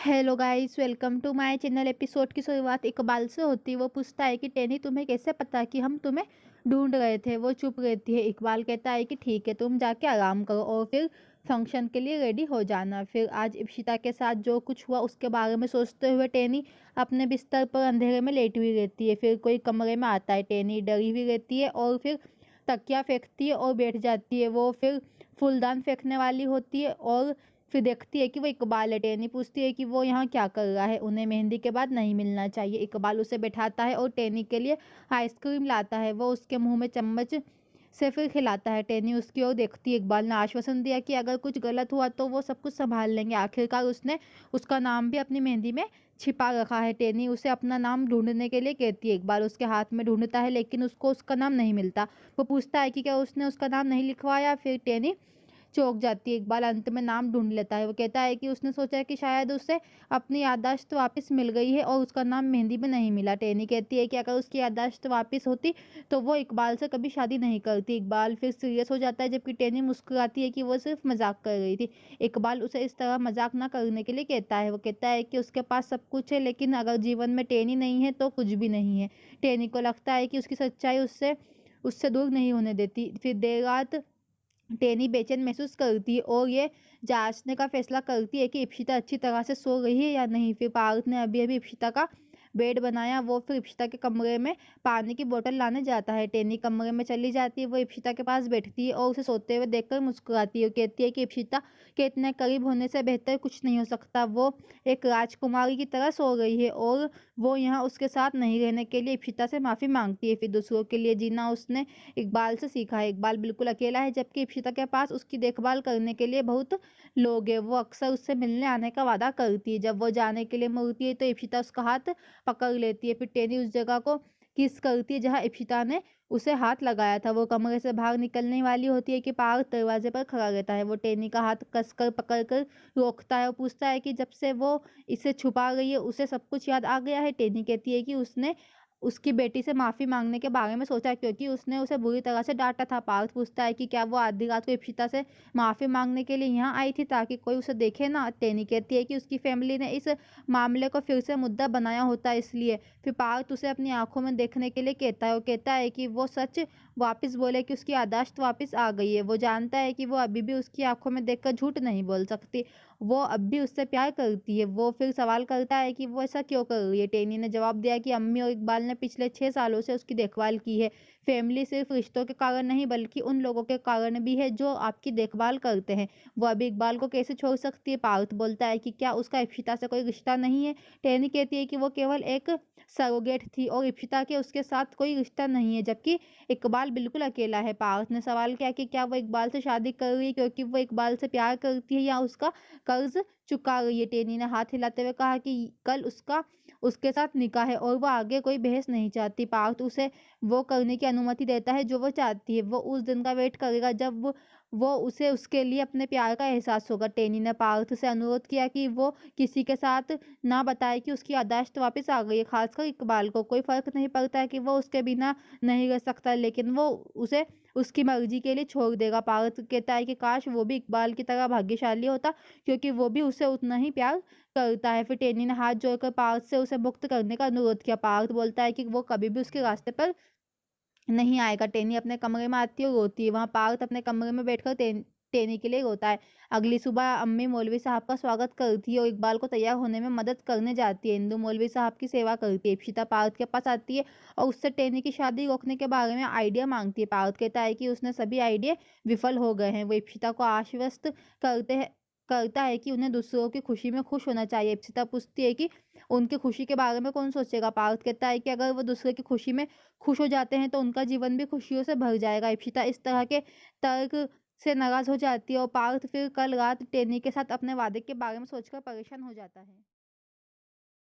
Hello guys, welcome to my channel. Episode की शुरुआत इकबाल से होती है। वो पूछता है कि टेनी, तुम्हें कैसे पता कि हम तुम्हें ढूंढ रहे थे। वो चुप रहती है। इकबाल कहता है कि ठीक है, तुम जाके आराम करो और फिर फंक्शन के लिए रेडी हो जाना। फिर आज इप्शिता के साथ जो कुछ हुआ उसके बारे में सोचते हुए टेनी अपने बिस्तर पर अंधेरे में लेटी हुई रहती है। फिर कोई कमरे में आता है। टेनी डरी हुई रहती है और फिर तकिया फेंकती है और बैठ जाती है। वो फिर फूलदान फेंकने वाली होती है और फिर देखती है कि वो इकबाल है। टेनी पूछती है कि वो यहाँ क्या कर रहा है, उन्हें मेहंदी के बाद नहीं मिलना चाहिए। इकबाल उसे बैठाता है और टेनी के लिए आइसक्रीम लाता है। वो उसके मुंह में चम्मच से फिर खिलाता है। टेनी उसकी ओर देखती है। इकबाल ने आश्वासन दिया कि अगर कुछ गलत हुआ तो वो सब कुछ संभाल लेंगे। आखिरकार उसने उसका नाम भी अपनी मेहंदी में छिपा रखा है। टेनी उसे अपना नाम ढूंढने के लिए कहती है। इकबाल उसके हाथ में ढूंढता है लेकिन उसको उसका नाम नहीं मिलता। वो पूछता है कि क्या उसने उसका नाम नहीं लिखवाया। फिर टेनी चौंक जाती है। इकबाल अंत में नाम ढूंढ लेता है। वो कहता है कि उसने सोचा कि शायद उसे अपनी याददाश्त वापस मिल गई है और उसका नाम मेहंदी में नहीं मिला। टेनी कहती है कि अगर उसकी याददाश्त वापस होती तो वो इकबाल से कभी शादी नहीं करती। इकबाल फिर सीरियस हो जाता है जबकि टेनी मुस्कुराती है कि वो सिर्फ मजाक कर रही थी। इकबाल उसे इस तरह मजाक ना करने के लिए कहता है। वो कहता है कि उसके पास सब कुछ है लेकिन अगर जीवन में टेनी नहीं है तो कुछ भी नहीं है। टेनी को लगता है कि उसकी सच्चाई उससे उससे दूर नहीं होने देती। फिर देर रात टेनी बेचैन महसूस करती है और ये जांचने का फैसला करती है कि इप्शिता अच्छी तरह से सो रही है या नहीं। फिर पार्थ ने अभी अभी इप्शिता का बेड बनाया। वो फिर इप्शिता के कमरे में पानी की बोतल लाने जाता है। टेनी कमरे में चली जाती है। वो इप्शिता के पास बैठती है और उसे सोते हुए देखकर मुस्कुराती है। कहती है कि इप्शिता के इतने करीब होने से बेहतर कुछ नहीं हो सकता। वो एक राजकुमारी की तरह सो रही है और वो यहाँ उसके साथ नहीं रहने के लिए इप्शिता से माफ़ी मांगती है। फिर दूसरों के लिए जीना उसने इकबाल से सीखा है। इकबाल बिल्कुल अकेला है जबकि इप्शिता के पास उसकी देखभाल करने के लिए बहुत लोग हैं। वो अक्सर उससे मिलने आने का वादा करती है। जब वो जाने के लिए मुड़ती है तो इप्शिता उसका हाथ पकड़ लेती है। फिर टेनी उस जगह को किस करती है जहाँ इप्शिता ने उसे हाथ लगाया था। वो कमरे से बाहर निकलने वाली होती है कि पार्थ दरवाजे पर खड़ा रहता है। वो टेनी का हाथ कसकर पकड़कर रोकता है और पूछता है कि जब से वो इसे छुपा रही है उसे सब कुछ याद आ गया है। टेनी कहती है कि उसने उसकी बेटी से माफ़ी मांगने के बारे में सोचा क्योंकि उसने उसे बुरी तरह से डांटा था। पार्थ पूछता है कि क्या वो आधी रात को इप्शिता से माफ़ी मांगने के लिए यहाँ आई थी ताकि कोई उसे देखे ना। टेनी कहती है कि उसकी फैमिली ने इस मामले को फिर से मुद्दा बनाया होता है इसलिए। फिर पार्थ उसे अपनी आंखों में देखने के लिए कहता है और कहता है कि वो सच वापस बोले कि उसकी याददाश्त वापस आ गई है। वो जानता है कि वो अभी भी उसकी आंखों में देखकर झूठ नहीं बोल सकती। वो अब भी उससे प्यार करती है। वो फिर सवाल करता है कि वो ऐसा क्यों कर रही है। टेनी ने जवाब दिया कि अम्मी और इकबाल ने पिछले 6 सालों से उसकी देखभाल की है। फैमिली सिर्फ रिश्तों के कारण नहीं बल्कि उन लोगों के कारण भी है जो आपकी देखभाल करते हैं। वो अभी इकबाल को कैसे छोड़ सकती है। पार्थ बोलता है कि क्या उसका इप्शिता से कोई रिश्ता नहीं है। टेनी कहती है कि वो केवल एक सरोगेट थी और इप्शिता के उसके साथ कोई रिश्ता नहीं है जबकि इकबाल बिल्कुल अकेला है। पार्थ ने सवाल किया कि क्या वो इकबाल से शादी कर रही है क्योंकि वो इकबाल से प्यार करती है या उसका कर्ज चुका रही है। टेनी ने हाथ हिलाते हुए कहा कि कल उसका उसके साथ निकाह है और वो आगे कोई बहस नहीं चाहती। पार्थ उसे वो करने की अनुमति देता है जो वो चाहती है। वो उस दिन का वेट करेगा जब वो उसे उसके लिए अपने प्यार का एहसास होगा। टेनी ने पार्थ से अनुरोध किया कि वो किसी के साथ ना बताए कि उसकी याददाश्त वापस आ गई है, खासकर इकबाल को। कोई फर्क नहीं पड़ता है कि वो उसके बिना नहीं रह सकता लेकिन वो उसे उसकी मर्जी के लिए छोड़ देगा। पार्थ कहता है कि काश वो भी इकबाल की तरह भाग्यशाली होता क्योंकि वो भी उसे उतना ही प्यार करता है। फिर टेनी ने हाथ जोड़कर पार्थ से उसे मुक्त करने का अनुरोध किया। पार्थ बोलता है कि वो कभी भी उसके रास्ते पर नहीं आएगा। टेनी अपने कमरे में आती है और रोती है। वहाँ पार्थ अपने कमरे में बैठकर टेनी के लिए रोता है। अगली सुबह अम्मी मौलवी साहब का स्वागत करती है और इकबाल को तैयार होने में मदद करने जाती है। इंदु मौलवी साहब की सेवा करती है। इप्शिता पार्थ के पास आती है और उससे टेनी की शादी रोकने के बारे में आइडिया मांगती है। पार्थ कहता है कि उसने सभी आइडिया विफल हो गए हैं। वो इप्शिता को आश्वस्त करता है कि उन्हें दूसरों की खुशी में खुश होना चाहिए। इप्सिता पूछती है कि उनकी खुशी के बारे में कौन सोचेगा। पार्थ कहता है कि अगर वो दूसरे की खुशी में खुश हो जाते हैं तो उनका जीवन भी खुशियों से भर जाएगा। इप्सिता इस तरह के तर्क से नाराज हो जाती है और पार्थ फिर कल रात टेनी के साथ अपने वादे के बारे में सोचकर परेशान हो जाता है।